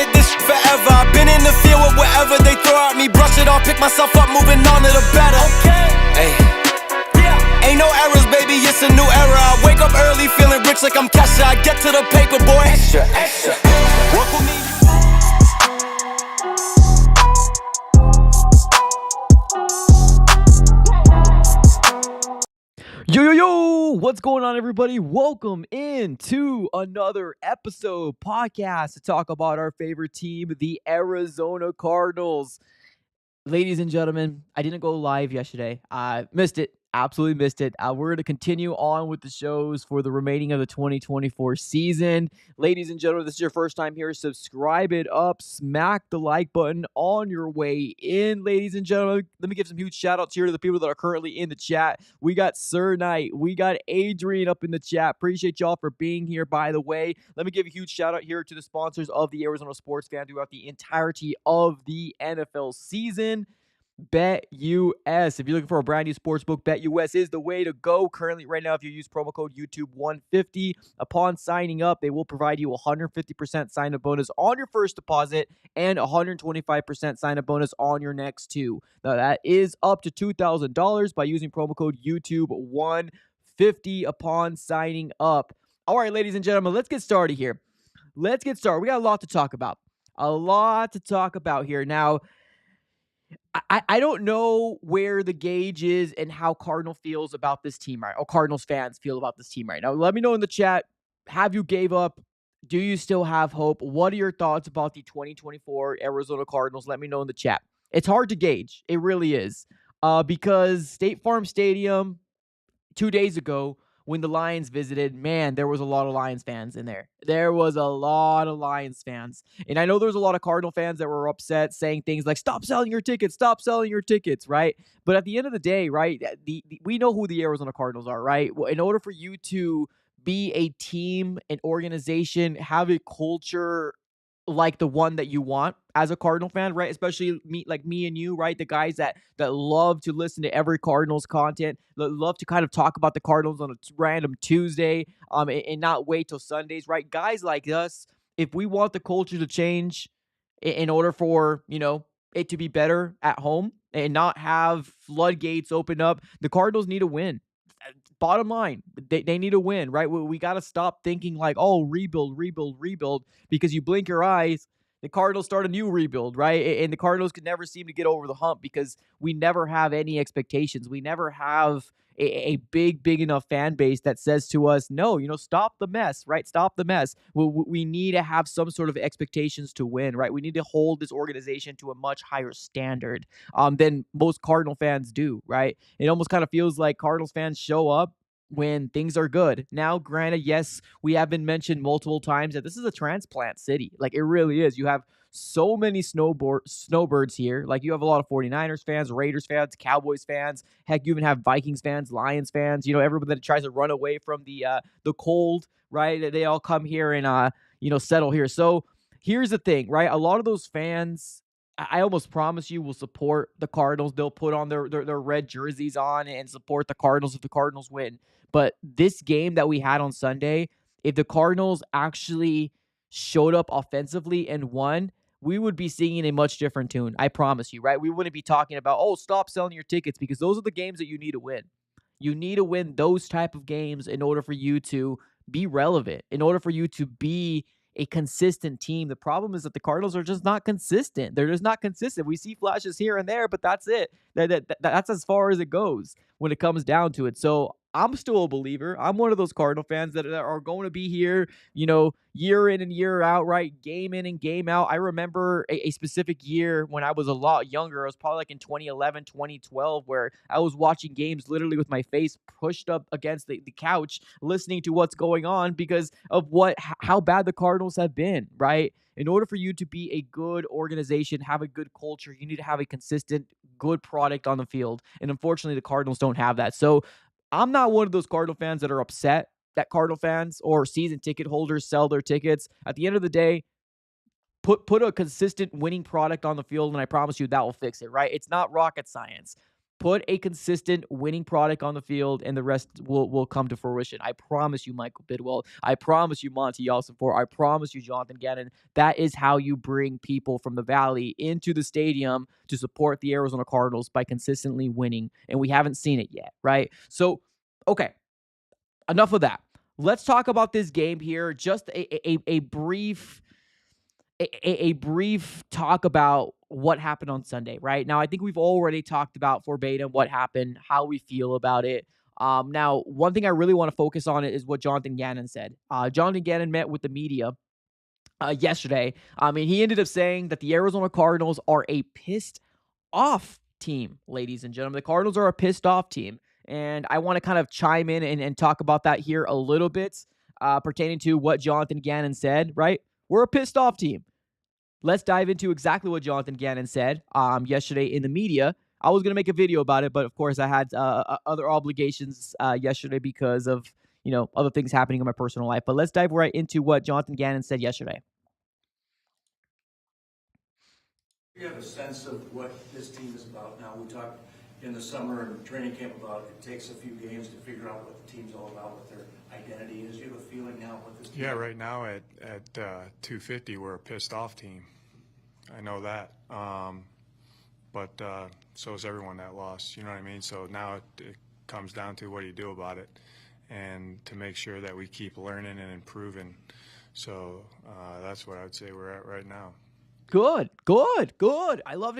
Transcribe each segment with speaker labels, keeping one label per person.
Speaker 1: wanted this forever. I've been in the field with whatever they throw at me. Brush it off, pick myself up, moving on to the better. Hey. Ain't no errors, baby, it's a new era. I wake up early, feeling rich like I'm Kesha. I get to the paper, boy. Extra. Work with me.
Speaker 2: Yo, what's going on, everybody? Welcome into another episode podcast to talk about our favorite team, the Arizona Cardinals. Ladies and gentlemen, I didn't go live yesterday. I missed it. Absolutely missed it. We're going to continue on with the shows for the remaining of the 2024 season. Ladies and gentlemen, this is your first time here. Subscribe it up. Smack the like button on your way in, ladies and gentlemen. Let me give some huge shout outs here to the people that are currently in the chat. We got Sir Knight. We got Adrian up in the chat. Appreciate y'all for being here, by the way. Let me give a huge shout out here to the sponsors of the Arizona Sports Fan throughout the entirety of the NFL season. BetUS. If you're looking for a brand new sportsbook, BetUS is the way to go. Currently, right now, if you use promo code YouTube150, upon signing up, they will provide you a 150% sign-up bonus on your first deposit and a 125% sign-up bonus on your next two. Now, that is up to $2,000 by using promo code YouTube150 upon signing up. All right, ladies and gentlemen, let's get started here. We got a lot to talk about. Here. Now, I don't know where the gauge is and how Cardinals fans feel about this team right now. Let me know in the chat. Have you gave up? Do you still have hope? What are your thoughts about the 2024 Arizona Cardinals? Let me know in the chat. It's hard to gauge. It really is. Because State Farm Stadium 2 days ago, when the Lions visited, man, there was a lot of Lions fans in there. And I know there was a lot of Cardinal fans that were upset, saying things like, stop selling your tickets, right? But at the end of the day, right, we know who the Arizona Cardinals are, right? In order for you to be a team, an organization, have a culture like the one that you want as a Cardinal fan, right? Especially me and you, right? The guys that love to listen to every Cardinals content, love to kind of talk about the Cardinals on a random Tuesday, and not wait till Sundays, right? Guys like us, if we want the culture to change in order for, it to be better at home and not have floodgates open up, the Cardinals need a win. Bottom line, they need a win, right? We got to stop thinking like, oh, rebuild, because you blink your eyes, the Cardinals start a new rebuild, right? And the Cardinals could never seem to get over the hump because we never have any expectations. We never have a big enough fan base that says to us, no, stop the mess, right? Stop the mess. We need to have some sort of expectations to win, right? We need to hold this organization to a much higher standard than most Cardinal fans do, right? It almost kind of feels like Cardinals fans show up when things are good. Now, granted, yes, we have been mentioned multiple times that this is a transplant city. Like, it really is. You have so many snowbirds here. Like, you have a lot of 49ers fans, Raiders fans, Cowboys fans. Heck, you even have Vikings fans, Lions fans. Everyone that tries to run away from the cold, right? They all come here and settle here. So here's the thing, right? A lot of those fans, I almost promise you, will support the Cardinals. They'll put on their red jerseys on and support the Cardinals if the Cardinals win. But this game that we had on Sunday, if the Cardinals actually showed up offensively and won, we would be singing a much different tune. I promise you, right? We wouldn't be talking about, oh, stop selling your tickets, because those are the games that you need to win. You need to win those type of games in order for you to be relevant, in order for you to be a consistent team. The problem is that the Cardinals are just not consistent. They're just not consistent. We see flashes here and there, but that's it. That's as far as it goes when it comes down to it. So I'm still a believer. I'm one of those Cardinal fans that are going to be here, year in and year out, right? Game in and game out. I remember a specific year when I was a lot younger. I was probably like in 2011, 2012, where I was watching games literally with my face pushed up against the couch, listening to what's going on because of how bad the Cardinals have been, right? In order for you to be a good organization, have a good culture, you need to have a consistent, good product on the field. And unfortunately, the Cardinals don't have that. So I'm not one of those Cardinal fans that are upset that Cardinal fans or season ticket holders sell their tickets. At the end of the day, put a consistent winning product on the field, and I promise you that will fix it, right? It's not rocket science. Put a consistent winning product on the field, and the rest will come to fruition. I promise you, Michael Bidwell. I promise you, Monty Ossenfort. I promise you, Jonathan Gannon. That is how you bring people from the Valley into the stadium to support the Arizona Cardinals, by consistently winning, and we haven't seen it yet, right? So, okay, enough of that. Let's talk about this game here. Just a brief talk about what happened on Sunday, right? Now, I think we've already talked about verbatim what happened, how we feel about it. Now, one thing I really want to focus on is what Jonathan Gannon said. Jonathan Gannon met with the media yesterday. I mean, he ended up saying that the Arizona Cardinals are a pissed off team, ladies and gentlemen. The Cardinals are a pissed off team. And I want to kind of chime in and talk about that here a little bit, pertaining to what Jonathan Gannon said, right? We're a pissed off team. Let's dive into exactly what Jonathan Gannon said yesterday in the media. I was going to make a video about it, but of course I had other obligations yesterday because of, other things happening in my personal life. But let's dive right into what Jonathan Gannon said yesterday.
Speaker 3: You have a sense of what this team is about now. We talked in the summer and training camp about it takes a few games to figure out what the team's all about, what their identity is. You have a feeling now what this team is?
Speaker 4: Right now at 250, we're a pissed off team. I know that. But so is everyone that lost. You know what I mean? So now it comes down to what do you do about it, and to make sure that we keep learning and improving. So that's what I would say we're at right now.
Speaker 2: Good. I love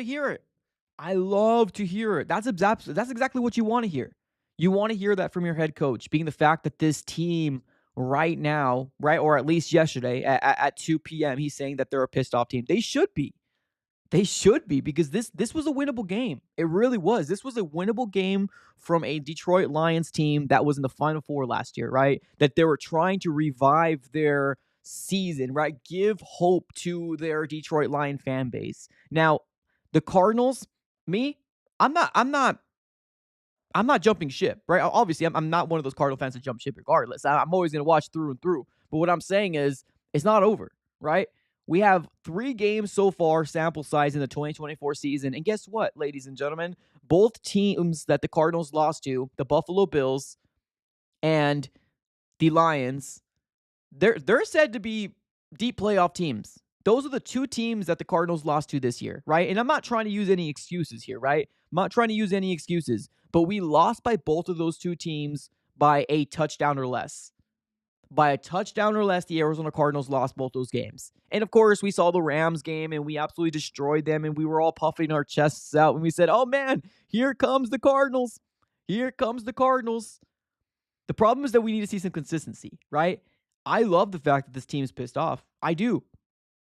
Speaker 2: to hear it. That's exactly what you want to hear. You want to hear that from your head coach, being the fact that this team right now, right, or at least yesterday at 2 p.m., he's saying that they're a pissed off team. They should be. Because this was a winnable game. It really was. This was a winnable game from a Detroit Lions team that was in the Final Four last year, right? That they were trying to revive their season, right? Give hope to their Detroit Lion fan base. Now, the Cardinals, I'm not jumping ship, right? Obviously, I'm not one of those Cardinal fans that jump ship regardless. I'm always going to watch through and through. But what I'm saying is, it's not over, right? We have 3 games so far, sample size in the 2024 season. And guess what, ladies and gentlemen? Both teams that the Cardinals lost to, the Buffalo Bills and the Lions, they're said to be deep playoff teams. Those are the 2 teams that the Cardinals lost to this year, right? And I'm not trying to use any excuses here, right? But we lost by both of those 2 teams by a touchdown or less. By a touchdown or less, the Arizona Cardinals lost both those games. And of course, we saw the Rams game and we absolutely destroyed them, and we were all puffing our chests out when we said, oh man, here comes the Cardinals. Here comes the Cardinals. The problem is that we need to see some consistency, right? I love the fact that this team is pissed off. I do.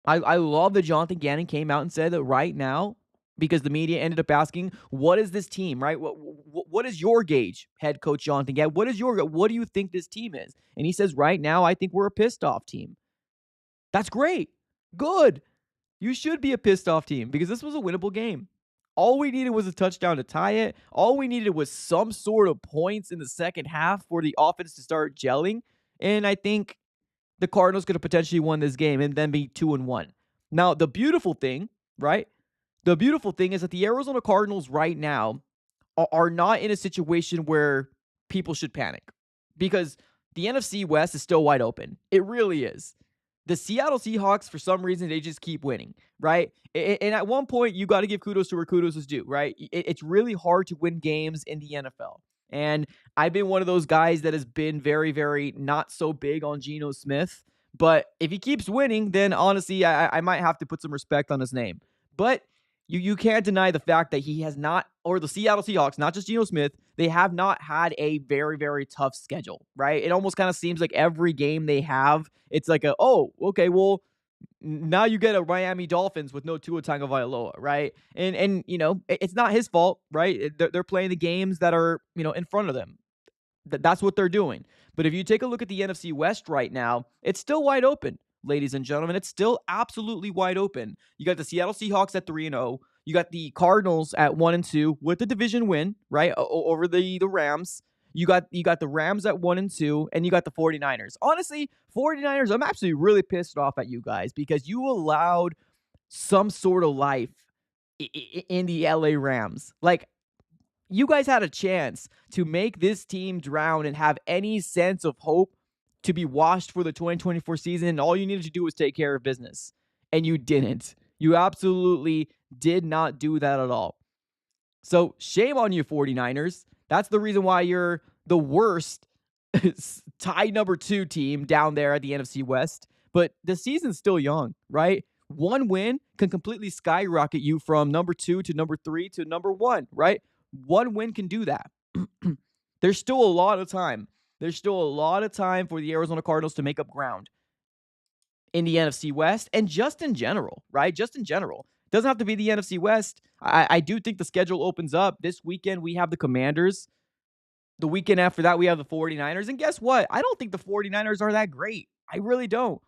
Speaker 2: I love that Jonathan Gannon came out and said that right now, because the media ended up asking, what is this team, right? What is your gauge, head coach Jonathan Gannon? What do you think this team is? And he says, right now, I think we're a pissed off team. That's great. Good. You should be a pissed off team, because this was a winnable game. All we needed was a touchdown to tie it. All we needed was some sort of points in the second half for the offense to start gelling. And I think the Cardinals could have potentially won this game and then be 2-1. Now, the beautiful thing, right? The beautiful thing is that the Arizona Cardinals right now are not in a situation where people should panic, because the NFC West is still wide open. It really is. The Seattle Seahawks, for some reason, they just keep winning, right? And at one point, you got to give kudos to where kudos is due, right? It's really hard to win games in the NFL. And I've been one of those guys that has been very, very not so big on Geno Smith. But if he keeps winning, then honestly, I might have to put some respect on his name. But you can't deny the fact that he has not, or the Seattle Seahawks, not just Geno Smith, they have not had a very, very tough schedule, right? It almost kind of seems like every game they have, it's like now you get a Miami Dolphins with no Tua Tagovailoa, right? And it's not his fault, right? They're playing the games that are, in front of them. That's what they're doing. But if you take a look at the NFC West right now, it's still wide open, ladies and gentlemen. It's still absolutely wide open. You got the Seattle Seahawks at 3-0. You got the Cardinals at 1-2 with the division win, right, over the Rams. You got the Rams at 1-2, and you got the 49ers. Honestly, 49ers, I'm actually really pissed off at you guys, because you allowed some sort of life in the LA Rams. Like, You guys had a chance to make this team drown and have any sense of hope to be washed for the 2024 season. And all you needed to do was take care of business. And you didn't. You absolutely did not do that at all. So shame on you, 49ers. That's the reason why you're the worst tied number 2 team down there at the NFC West. But the season's still young, right? One win can completely skyrocket you from number 2 to number 3 to number 1, right? One win can do that. There's still a lot of time. There's still a lot of time for the Arizona Cardinals to make up ground in the NFC West and just in general, right? Just in general. Doesn't have to be the NFC West. I do think the schedule opens up. This weekend, we have the Commanders. The weekend after that, we have the 49ers. And guess what? I don't think the 49ers are that great. I really don't.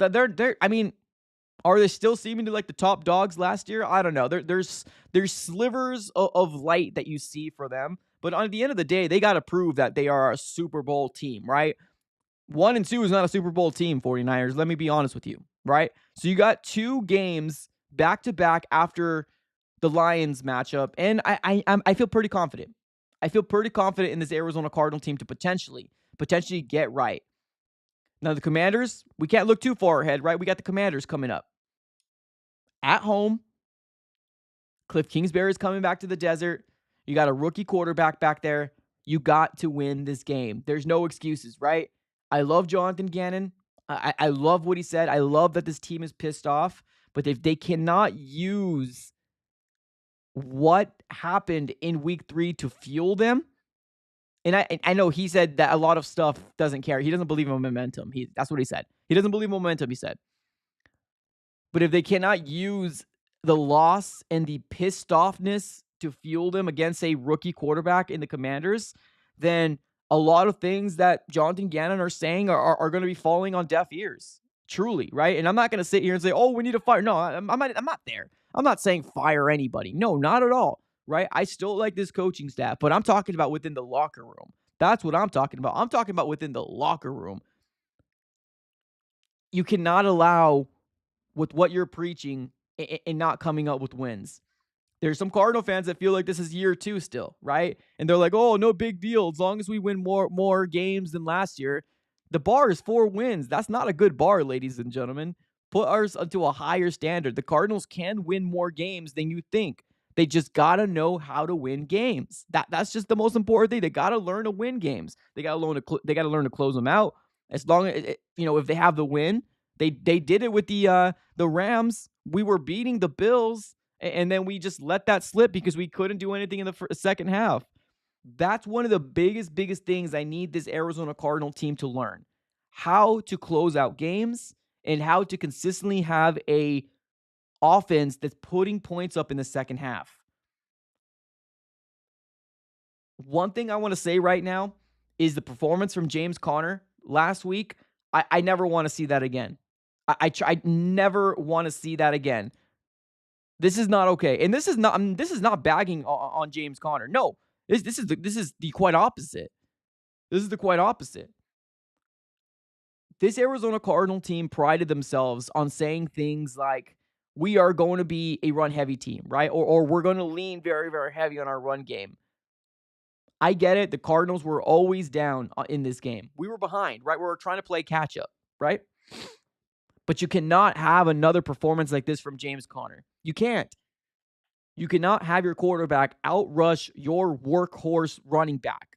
Speaker 2: I mean, are they still seeming to like the top dogs last year? I don't know. There's slivers of light that you see for them. But at the end of the day, they got to prove that they are a Super Bowl team, right? 1-2 is not a Super Bowl team, 49ers. Let me be honest with you, right? So you got 2 games back-to-back after the Lions matchup, and I feel pretty confident. I feel pretty confident in this Arizona Cardinal team to potentially get right. Now, the Commanders, we can't look too far ahead, right? We got the Commanders coming up. At home, Cliff Kingsbury is coming back to the desert. You got a rookie quarterback back there. You got to win this game. There's no excuses, right? I love Jonathan Gannon. I love what he said. I love that this team is pissed off. But if they cannot use what happened in week 3 to fuel them, and I know he said that a lot of stuff doesn't carry. He doesn't believe in momentum. That's what he said. He doesn't believe in momentum, he said. But if they cannot use the loss and the pissed offness to fuel them against a rookie quarterback in the Commanders, then a lot of things that Jonathan Gannon are saying are going to be falling on deaf ears. Truly, right? And I'm not going to sit here and say, oh, we need to fire. No, I'm not there. I'm not saying fire anybody. No, not at all, right? I still like this coaching staff, but I'm talking about within the locker room. That's what I'm talking about. I'm talking about within the locker room. You cannot allow with what you're preaching and not coming up with wins. There's some Cardinal fans that feel like this is year 2 still, right? And they're like, oh, no big deal. As long as we win more games than last year. The bar is 4 wins. That's not a good bar, ladies and gentlemen. Put ours to a higher standard. The Cardinals can win more games than you think. They just got to know how to win games. That's just the most important thing. They got to learn to win games. They got to learn to close them out. As long as, if they have the win, they did it with the Rams. We were beating the Bills, and then we just let that slip because we couldn't do anything in the second half. That's one of the biggest things I need this Arizona Cardinal team to learn. How to close out games and how to consistently have a offense that's putting points up in the second half. One thing I want to say right now is the performance from James Conner last week. I never want to see that again. I never want to see that again. This is not okay. And this is not bagging on James Conner. No. This is the quite opposite. This is the quite opposite. This Arizona Cardinal team prided themselves on saying things like, we are going to be a run-heavy team, right? Or we're going to lean very, very heavy on our run game. I get it. The Cardinals were always down in this game. We were behind, right? We were trying to play catch-up, right? But you cannot have another performance like this from James Conner. You can't. You cannot have your quarterback outrush your workhorse running back.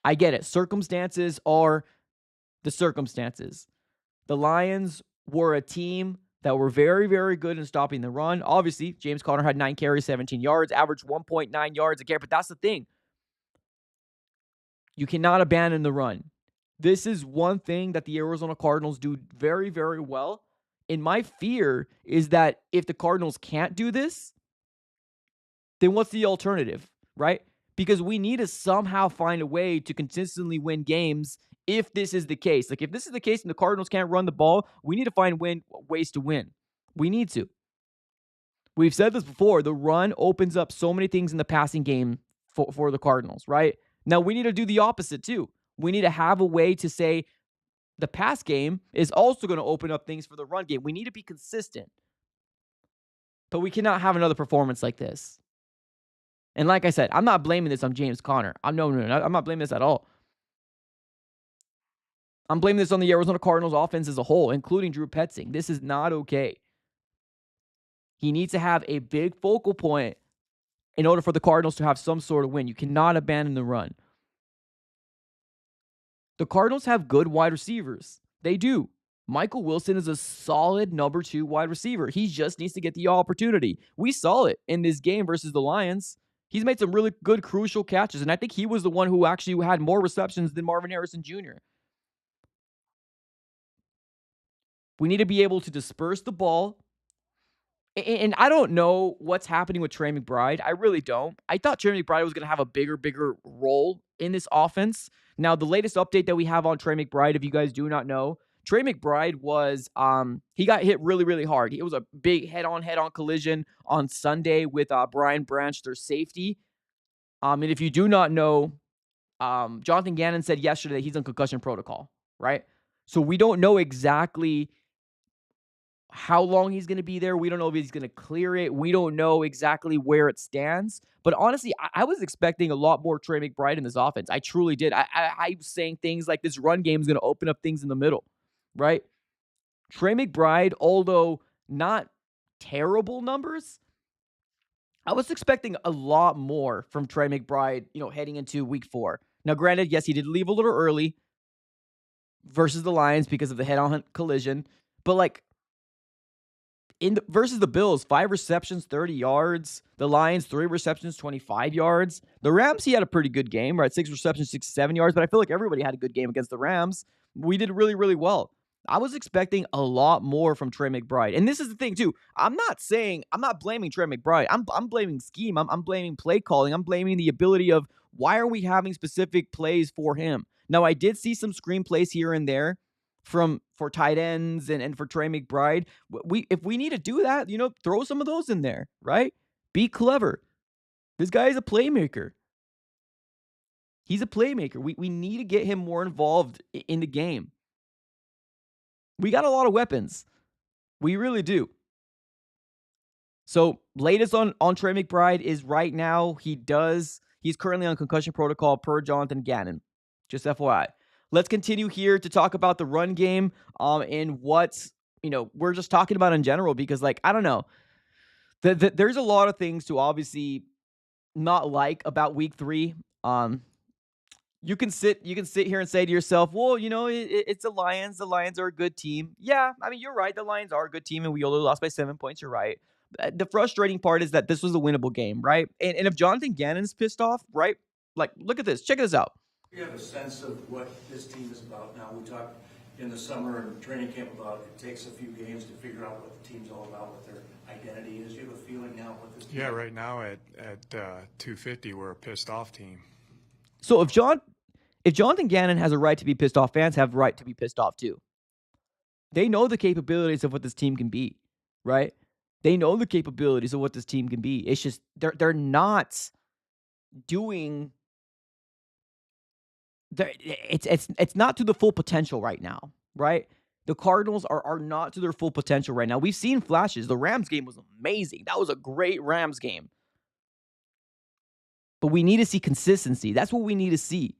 Speaker 2: I get it. Circumstances are the circumstances. The Lions were a team that were very, very good in stopping the run. Obviously, James Conner had 9 carries, 17 yards, averaged 1.9 yards a carry, but that's the thing. You cannot abandon the run. This is one thing that the Arizona Cardinals do very, very well. And my fear is that if the Cardinals can't do this, then what's the alternative, right? Because we need to somehow find a way to consistently win games if this is the case. Like, if this is the case and the Cardinals can't run the ball, we need to find ways to win. We need to. We've said this before. The run opens up so many things in the passing game for the Cardinals, right? Now, we need to do the opposite too. We need to have a way to say the pass game is also going to open up things for the run game. We need to be consistent. But we cannot have another performance like this. And like I said, I'm not blaming this on James Conner. I'm not blaming this at all. I'm blaming this on the Arizona Cardinals offense as a whole, including Drew Petzing. This is not okay. He needs to have a big focal point in order for the Cardinals to have some sort of win. You cannot abandon the run. The Cardinals have good wide receivers. They do. Michael Wilson is a solid number 2 wide receiver. He just needs to get the opportunity. We saw it in this game versus the Lions. He's made some really good, crucial catches, and I think he was the one who actually had more receptions than Marvin Harrison Jr. We need to be able to disperse the ball. And I don't know what's happening with Trey McBride. I really don't. I thought Trey McBride was going to have a bigger role in this offense. Now, the latest update that we have on Trey McBride, if you guys do not know, Trey McBride was, he got hit really hard. It was a big head-on collision on Sunday with Brian Branch, their safety. And if you do not know, Jonathan Gannon said yesterday that he's on concussion protocol, right? So we don't know exactly how long he's going to be there. We don't know if he's going to clear it. We don't know exactly where it stands. But honestly, I was expecting a lot more Trey McBride in this offense. I truly did. I was saying things like this run game is going to open up things in the middle, right? Trey McBride, although not terrible numbers, I was expecting a lot more from Trey McBride, heading into week 4. Now, granted, yes, he did leave a little early versus the Lions because of the head-on collision. But versus the Bills, 5 receptions, 30 yards. The Lions, 3 receptions, 25 yards. The Rams, he had a pretty good game, right? 6 receptions, 67 yards. But I feel like everybody had a good game against the Rams. We did really well. I was expecting a lot more from Trey McBride. And this is the thing, too. I'm not blaming Trey McBride. I'm blaming scheme. I'm blaming play calling. I'm blaming the ability of why are we having specific plays for him? Now, I did see some screen plays here and there for tight ends and for Trey McBride. If we need to do that, throw some of those in there, right? Be clever. This guy is a playmaker. He's a playmaker. We need to get him more involved in the game. We got a lot of weapons. We really do. So, latest on Trey McBride is right now he's currently on concussion protocol per Jonathan Gannon. Just FYI. Let's continue here to talk about the run game and what, we're just talking about in general because, I don't know. There's a lot of things to obviously not like about week 3. You can sit here and say to yourself, well, it's the Lions. The Lions are a good team. Yeah, I mean, you're right. The Lions are a good team, and we only lost by 7 points. You're right. The frustrating part is that this was a winnable game, right? And if Jonathan Gannon's pissed off, right? Look at this. Check this out.
Speaker 3: You have a sense of what this team is about now. We talked in the summer and training camp about it takes a few games to figure out what the team's all about, what their identity is. You have a feeling now what this team is?
Speaker 4: Right now at 250, we're a pissed off team.
Speaker 2: So if Jonathan Gannon has a right to be pissed off, fans have a right to be pissed off too. They know the capabilities of what this team can be, right? They know the capabilities of what this team can be. It's just they're not doing. It's not to the full potential right now, right? The Cardinals are not to their full potential right now. We've seen flashes. The Rams game was amazing. That was a great Rams game. But we need to see consistency. That's what we need to see.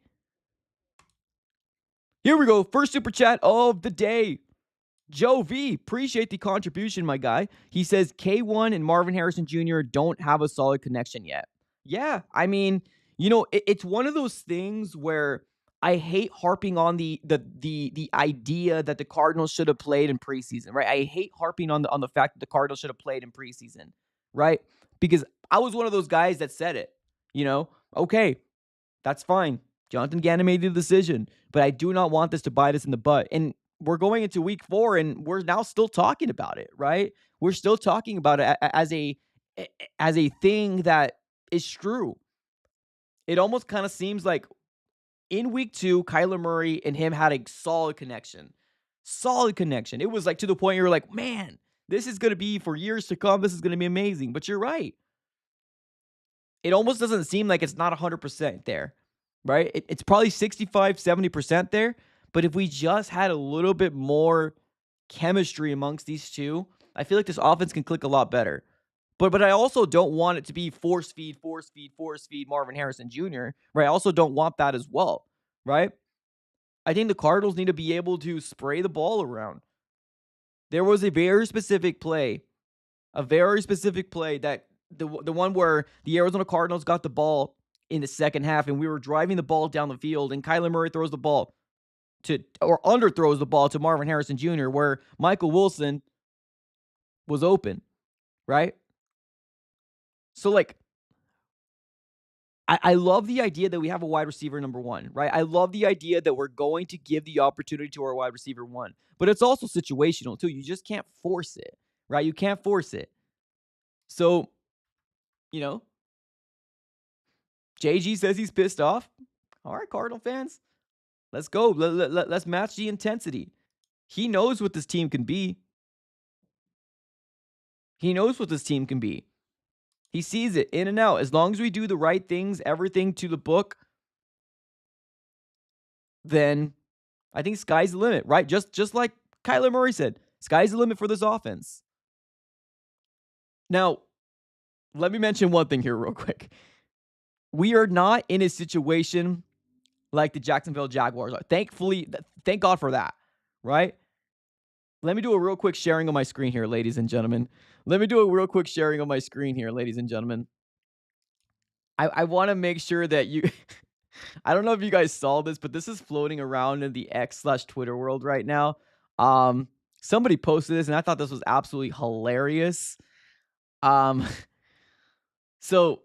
Speaker 2: Here we go. First super chat of the day. Joe V, appreciate the contribution, my guy. He says K1 and Marvin Harrison Jr. don't have a solid connection yet. Yeah, I mean, it's one of those things where I hate harping on the idea that the Cardinals should have played in preseason, right? I hate harping on the fact that the Cardinals should have played in preseason, right? Because I was one of those guys that said it, okay, that's fine. Jonathan Gannon made the decision, but I do not want this to bite us in the butt. And we're going into week 4 and we're now still talking about it, right? We're still talking about it as a thing that is true. It almost kind of seems like in week 2, Kyler Murray and him had a solid connection. Solid connection. It was to the point you're like, man, this is going to be for years to come. This is going to be amazing. But you're right. It almost doesn't seem like it's not 100% there, right? It's probably 65, 70% there. But if we just had a little bit more chemistry amongst these two, I feel like this offense can click a lot better. But I also don't want it to be force feed Marvin Harrison Jr., right? I also don't want that as well, right? I think the Cardinals need to be able to spray the ball around. There was a very specific play that the one where the Arizona Cardinals got the ball in the second half and we were driving the ball down the field and Kyler Murray throws the ball underthrows the ball to Marvin Harrison Jr. where Michael Wilson was open, right? So like, I love the idea that we have a wide receiver number one, right? I love the idea that we're going to give the opportunity to our wide receiver one, but it's also situational too. You just can't force it, right? You can't force it. So, JG says he's pissed off. All right, Cardinal fans, let's go. Let's match the intensity. He knows what this team can be. He sees it in and out. As long as we do the right things, everything to the book, then I think sky's the limit, right? Just like Kyler Murray said, sky's the limit for this offense. Now, let me mention one thing here real quick. We are not in a situation like the Jacksonville Jaguars are. Thankfully, thank God for that, right? Let me do a real quick sharing on my screen here, ladies and gentlemen. I want to make sure that you... I don't know if you guys saw this, but this is floating around in the X/Twitter world right now. Somebody posted this, and I thought this was absolutely hilarious. So,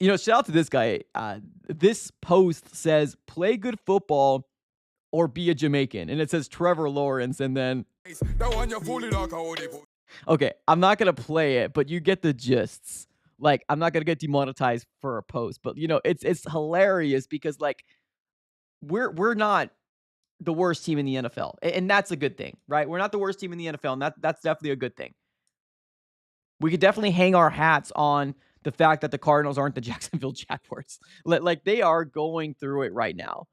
Speaker 2: shout out to this guy. This post says, "Play good football or be a Jamaican," and it says Trevor Lawrence, and then... Okay, I'm not gonna play it, but you get the gists. Like, I'm not gonna get demonetized for a post, but it's hilarious because like we're not the worst team in the NFL, and that's a good thing, right? We're not the worst team in the NFL, and that's definitely a good thing. We could definitely hang our hats on the fact that the Cardinals aren't the Jacksonville Jaguars. Like, they are going through it right now.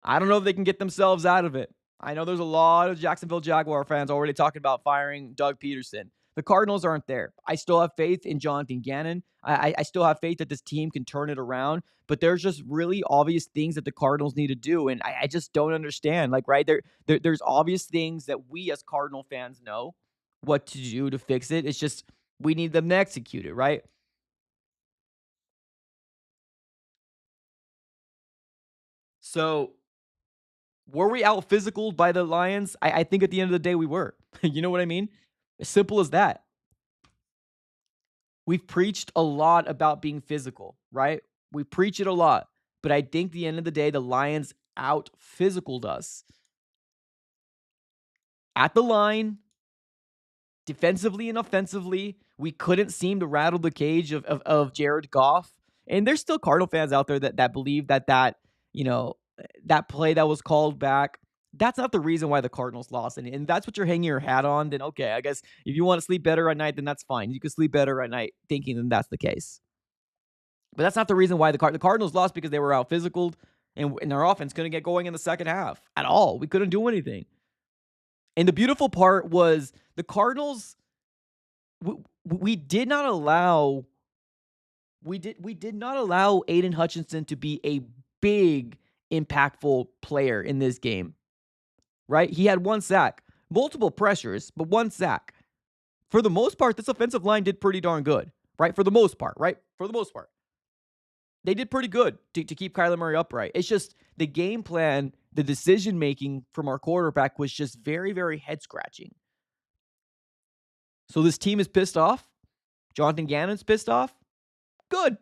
Speaker 2: I don't know if they can get themselves out of it. I know there's a lot of Jacksonville Jaguar fans already talking about firing Doug Peterson. The Cardinals aren't there. I still have faith in Jonathan Gannon. I still have faith that this team can turn it around, but there's just really obvious things that the Cardinals need to do, and I just don't understand. Like, right, there's obvious things that we as Cardinal fans know what to do to fix it. It's just we need them to execute it, right? So, were we out physicaled by the Lions? I think at the end of the day we were. You know what I mean? As simple as that. We've preached a lot about being physical, right? We preach it a lot. But I think at the end of the day, the Lions out physicaled us. At the line, defensively and offensively, we couldn't seem to rattle the cage of Jared Goff. And there's still Cardinal fans out there that believe that that play that was called back, that's not the reason why the Cardinals lost. And that's what you're hanging your hat on, then okay, I guess if you want to sleep better at night, then that's fine. You can sleep better at night thinking that that's the case. But that's not the reason why the Cardinals lost, because they were out physicaled and their offense couldn't get going in the second half at all. We couldn't do anything. And the beautiful part was the Cardinals, we did not allow Aiden Hutchinson to be a big, impactful player in this game, right? He had one sack, multiple pressures, but one sack. For the most part, this offensive line did pretty darn good, right? For the most part, right? For the most part. They did pretty good to keep Kyler Murray upright. It's just the game plan, the decision-making from our quarterback was just very, very head-scratching. So this team is pissed off. Jonathan Gannon's pissed off. Good.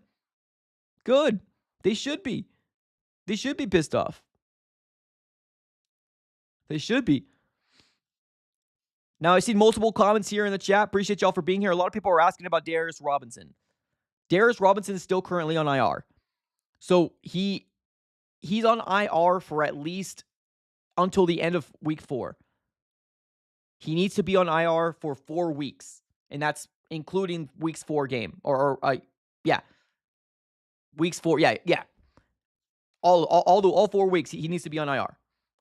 Speaker 2: They should be. They should be pissed off. They should be. Now, I see multiple comments here in the chat. Appreciate y'all for being here. A lot of people are asking about Darius Robinson. Darius Robinson is still currently on IR. So he's on IR for at least until the end of week 4. He needs to be on IR for 4 weeks. And that's including week's 4 game. Weeks 4, yeah. All 4 weeks, he needs to be on IR.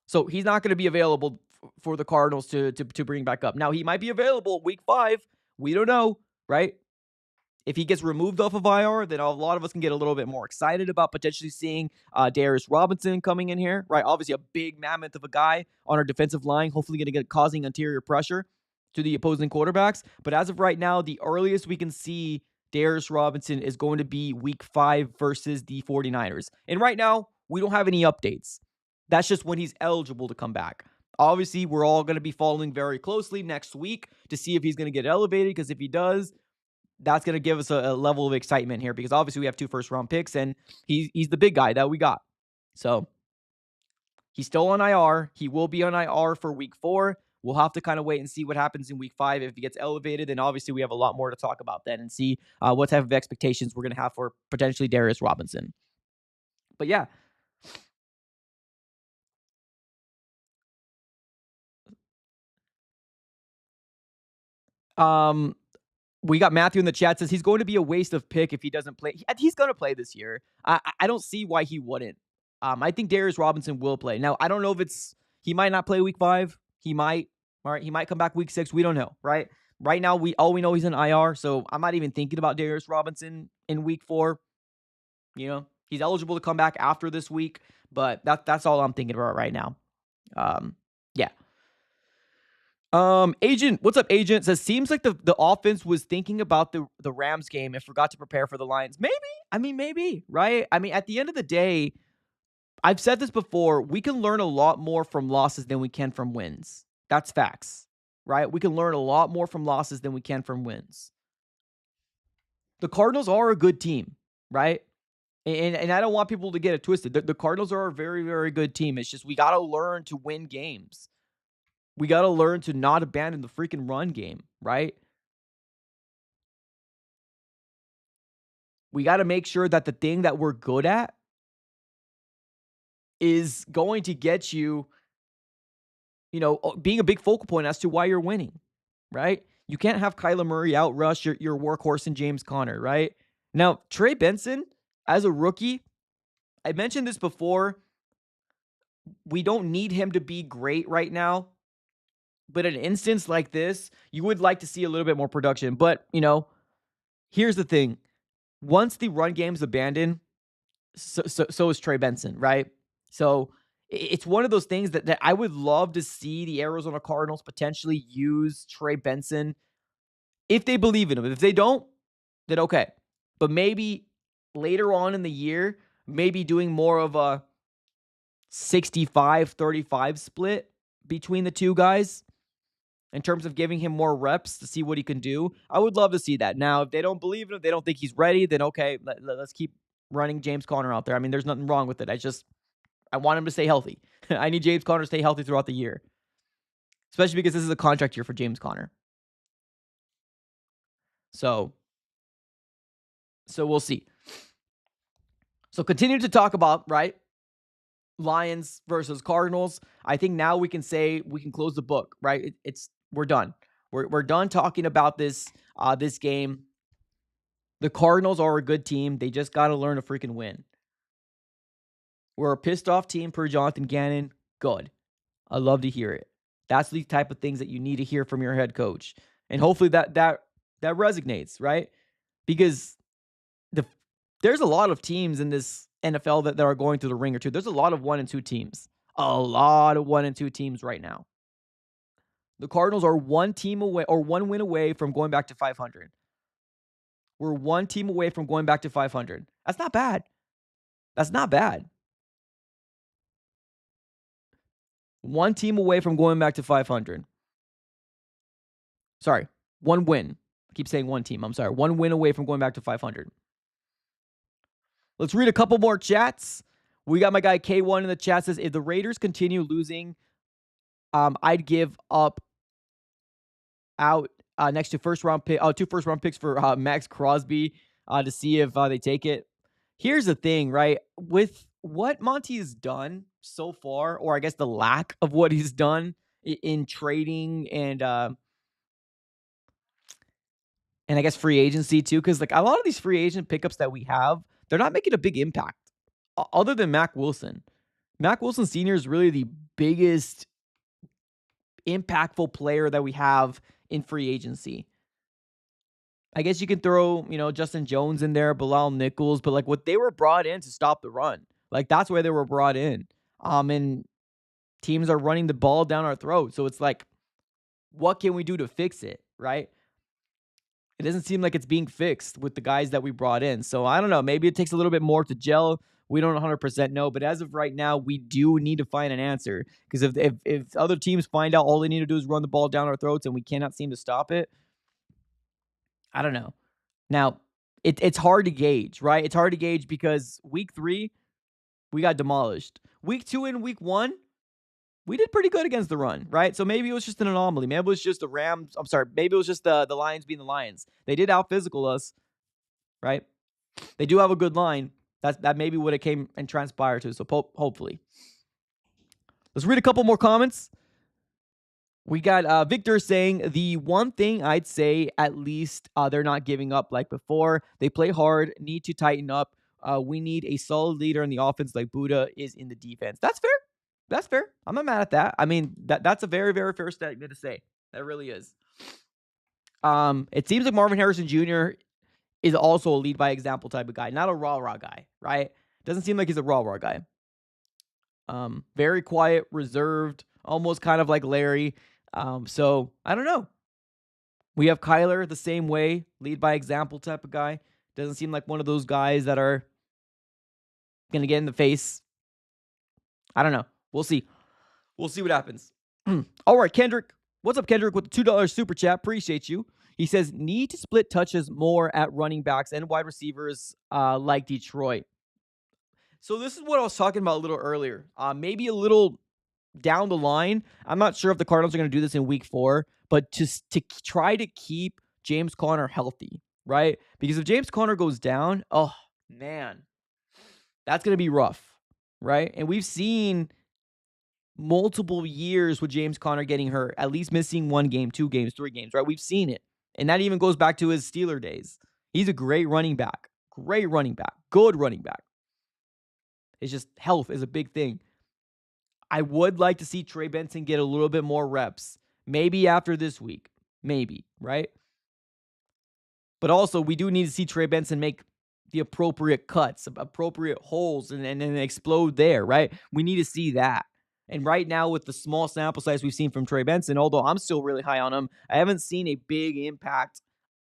Speaker 2: So he's not going to be available for the Cardinals to bring back up. Now, he might be available week 5. We don't know, right? If he gets removed off of IR, then a lot of us can get a little bit more excited about potentially seeing Darius Robinson coming in here, right? Obviously, a big mammoth of a guy on our defensive line, hopefully going to get causing interior pressure to the opposing quarterbacks. But as of right now, the earliest we can see Darius Robinson is going to be week 5 versus the 49ers. And right now, we don't have any updates. That's just when he's eligible to come back. Obviously, we're all going to be following very closely next week to see if he's going to get elevated, because if he does, that's going to give us a level of excitement here, because obviously we have 2 first-round picks, and he's the big guy that we got. So he's still on IR. He will be on IR for week 4. We'll have to kind of wait and see what happens in week 5. If he gets elevated, then obviously we have a lot more to talk about then and see what type of expectations we're going to have for potentially Darius Robinson. But yeah. We got Matthew in the chat says he's going to be a waste of pick if he doesn't play. He's going to play this year. I don't see why he wouldn't. I think Darius Robinson will play. Now, I don't know if he might not play week 5. He might. All right. He might come back week 6. We don't know. Right. Right now, all we know he's in IR. So I'm not even thinking about Darius Robinson in week 4. You know, he's eligible to come back after this week, but that's all I'm thinking about right now. Yeah. Agent, what's up, Agent? Says, seems like the offense was thinking about the Rams game and forgot to prepare for the Lions. Maybe, right? I mean, at the end of the day, I've said this before, we can learn a lot more from losses than we can from wins. That's facts, right? We can learn a lot more from losses than we can from wins. The Cardinals are a good team, right? And I don't want people to get it twisted. The Cardinals are a very, very good team. It's just we got to learn to win games. We got to learn to not abandon the freaking run game, right? We got to make sure that the thing that we're good at is going to get you, being a big focal point as to why you're winning, right? You can't have Kyler Murray outrush your workhorse and James Conner, right? Now, Trey Benson, as a rookie, I mentioned this before, we don't need him to be great right now. But in an instance like this, you would like to see a little bit more production. But, here's the thing. Once the run game's abandoned, so is Trey Benson, right? So it's one of those things that I would love to see the Arizona Cardinals potentially use Trey Benson if they believe in him. If they don't, then okay. But maybe later on in the year, maybe doing more of a 65-35 split between the two guys, in terms of giving him more reps to see what he can do. I would love to see that. Now, if they don't believe in him, they don't think he's ready, then okay, let's keep running James Conner out there. I mean, there's nothing wrong with it. I want him to stay healthy. I need James Conner to stay healthy throughout the year, especially because this is a contract year for James Conner. So we'll see. So continue to talk about, right, Lions versus Cardinals. I think now we can say we can close the book, right? We're done. We're done talking about this game. The Cardinals are a good team. They just got to learn to freaking win. We're a pissed off team per Jonathan Gannon. Good. I love to hear it. That's the type of things that you need to hear from your head coach. And hopefully that resonates, right? Because there's a lot of teams in this NFL that are going through the ringer too. There's a lot of 1 and 2 teams. A lot of 1 and 2 teams right now. The Cardinals are one win away from going back to 500. We're one team away from going back to 500. That's not bad. That's not bad. One team away from going back to 500. Sorry, one win. I keep saying one team. I'm sorry. One win away from going back to 500. Let's read a couple more chats. We got my guy K1 in the chat says, if the Raiders continue losing, I'd give up out next to 2 first round picks for Max Crosby to see if they take it. Here's the thing, right? With what Monty has done so far, or I guess the lack of what he's done in trading and I guess free agency too, because like a lot of these free agent pickups that we have, they're not making a big impact other than Mack Wilson. Mack Wilson Sr. is really the biggest impactful player that we have in free agency. I guess you can throw, Justin Jones in there, Bilal Nichols, but like what they were brought in to stop the run. Like that's where they were brought in. And teams are running the ball down our throat. So it's like, what can we do to fix it, right? It doesn't seem like it's being fixed with the guys that we brought in. So I don't know. Maybe it takes a little bit more to gel. We don't 100% know. But as of right now, we do need to find an answer. Because if other teams find out all they need to do is run the ball down our throats and we cannot seem to stop it, I don't know. Now, it's hard to gauge, right? It's hard to gauge because week 3, we got demolished. Week 2 and week 1, we did pretty good against the run, right? So maybe it was just an anomaly. Maybe it was just the Rams. I'm sorry. Maybe it was just the Lions being the Lions. They did out-physical us, right? They do have a good line. That maybe would have came and transpired to. So hopefully. Let's read a couple more comments. We got Victor saying, the one thing I'd say, at least they're not giving up like before. They play hard, need to tighten up. We need a solid leader in the offense like Buddha is in the defense. That's fair. That's fair. I'm not mad at that. I mean, that's a very, very fair statement to say. That really is. It seems like Marvin Harrison Jr. is also a lead by example type of guy, not a rah-rah guy, right? Doesn't seem like he's a rah-rah guy. Very quiet, reserved, almost kind of like Larry. So I don't know. We have Kyler the same way, lead by example type of guy. Doesn't seem like one of those guys that are going to get in the face. I don't know. We'll see. We'll see what happens. All right, Kendrick. What's up, Kendrick, with the $2 super chat? Appreciate you. He says, need to split touches more at running backs and wide receivers like Detroit. So this is what I was talking about a little earlier. Maybe a little down the line. I'm not sure if the Cardinals are going to do this in week 4, but to try to keep James Conner healthy, right? Because if James Conner goes down, oh, man, that's going to be rough, right? And we've seen multiple years with James Conner getting hurt, at least missing 1 game, 2 games, 3 games, right? We've seen it. And that even goes back to his Steeler days. He's a great running back, good running back. It's just health is a big thing. I would like to see Trey Benson get a little bit more reps. Maybe after this week. Maybe, right? But also, we do need to see Trey Benson make the appropriate cuts, appropriate holes, and explode there, right? We need to see that. And right now, with the small sample size we've seen from Trey Benson, although I'm still really high on him, I haven't seen a big impact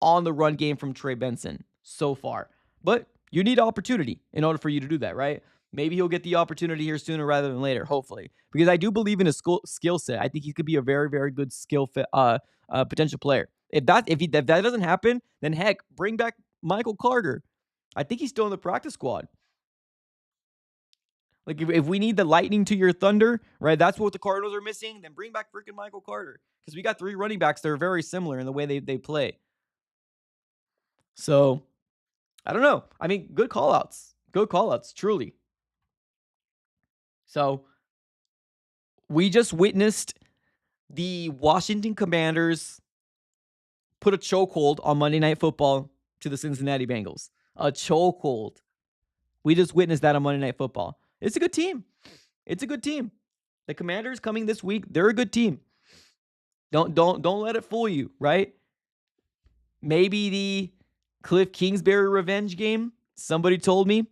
Speaker 2: on the run game from Trey Benson so far. But you need opportunity in order for you to do that, right? Maybe he'll get the opportunity here sooner rather than later, hopefully. Because I do believe in his skill set. I think he could be a very, very good skill fit, potential player. If that doesn't happen, then heck, bring back Michael Carter. I think he's still in the practice squad. Like, if we need the lightning to your thunder, right, that's what the Cardinals are missing, then bring back freaking Michael Carter. Because we got 3 running backs that are very similar in the way they play. So, I don't know. I mean, good call-outs. Good call-outs, truly. So, we just witnessed the Washington Commanders put a chokehold on Monday Night Football to the Cincinnati Bengals. A chokehold. We just witnessed that on Monday Night Football. It's a good team. It's a good team. The Commanders coming this week, they're a good team. Don't let it fool you, right? Maybe the Cliff Kingsbury revenge game, somebody told me.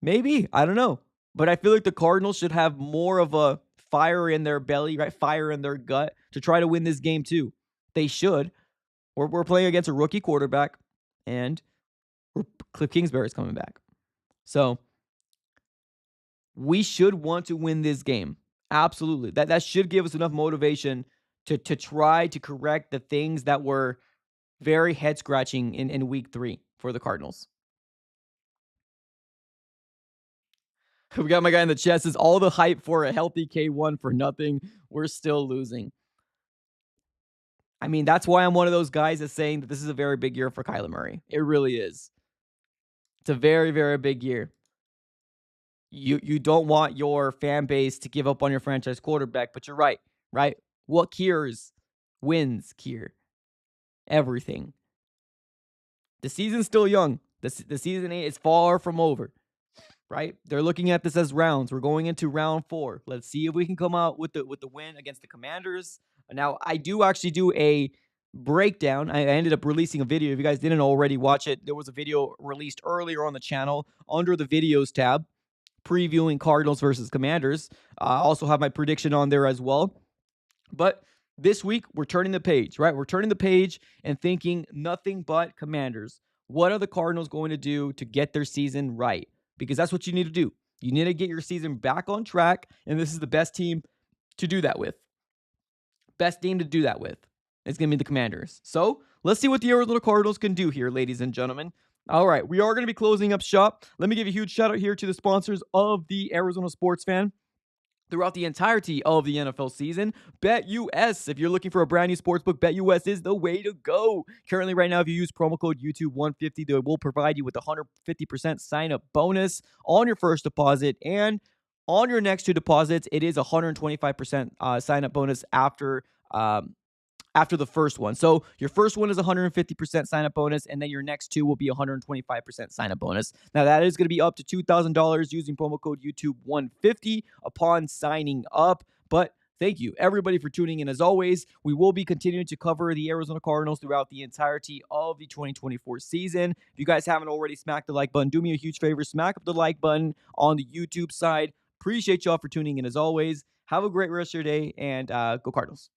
Speaker 2: Maybe, I don't know. But I feel like the Cardinals should have more of a fire in their belly, right? Fire in their gut to try to win this game too. They should. We're playing against a rookie quarterback, and Cliff Kingsbury is coming back. So we should want to win this game. Absolutely. That should give us enough motivation to try to correct the things that were very head-scratching in week 3 for the Cardinals. We got my guy in the chat says, all the hype for a healthy K1 for nothing. We're still losing. I mean, that's why I'm one of those guys that's saying that this is a very big year for Kyler Murray. It really is. It's a very, very big year. You don't want your fan base to give up on your franchise quarterback, but you're right, right? What cures wins cure everything. The season's still young. The season is far from over. right? They're looking at this as rounds. We're going into round 4. Let's see if we can come out with the win against the Commanders. Now, I do actually do a breakdown. I ended up releasing a video. If you guys didn't already watch it, there was a video released earlier on the channel under the videos tab previewing Cardinals versus Commanders. I also have my prediction on there as well. But this week, we're turning the page, right? We're turning the page and thinking nothing but Commanders. What are the Cardinals going to do to get their season right? Because that's what you need to do. You need to get your season back on track, and this is the best team to do that with. Best team to do that with. It's going to be the Commanders. So let's see what the Arizona Cardinals can do here, ladies and gentlemen. All right, we are going to be closing up shop. Let me give a huge shout out here to the sponsors of the Arizona Sports Fan throughout the entirety of the NFL season. BetUS. If you're looking for a brand new sportsbook, BetUS is the way to go. Currently, right now, if you use promo code YouTube150, they will provide you with a 150% sign-up bonus on your first deposit, and on your next 2 deposits, it is a 125% sign-up bonus after the first one. So your first one is 150% sign-up bonus, and then your next 2 will be 125% sign-up bonus. Now, that is going to be up to $2,000 using promo code YouTube150 upon signing up. But thank you, everybody, for tuning in. As always, we will be continuing to cover the Arizona Cardinals throughout the entirety of the 2024 season. If you guys haven't already smacked the like button, do me a huge favor, smack up the like button on the YouTube side. Appreciate y'all for tuning in as always. Have a great rest of your day, and go Cardinals.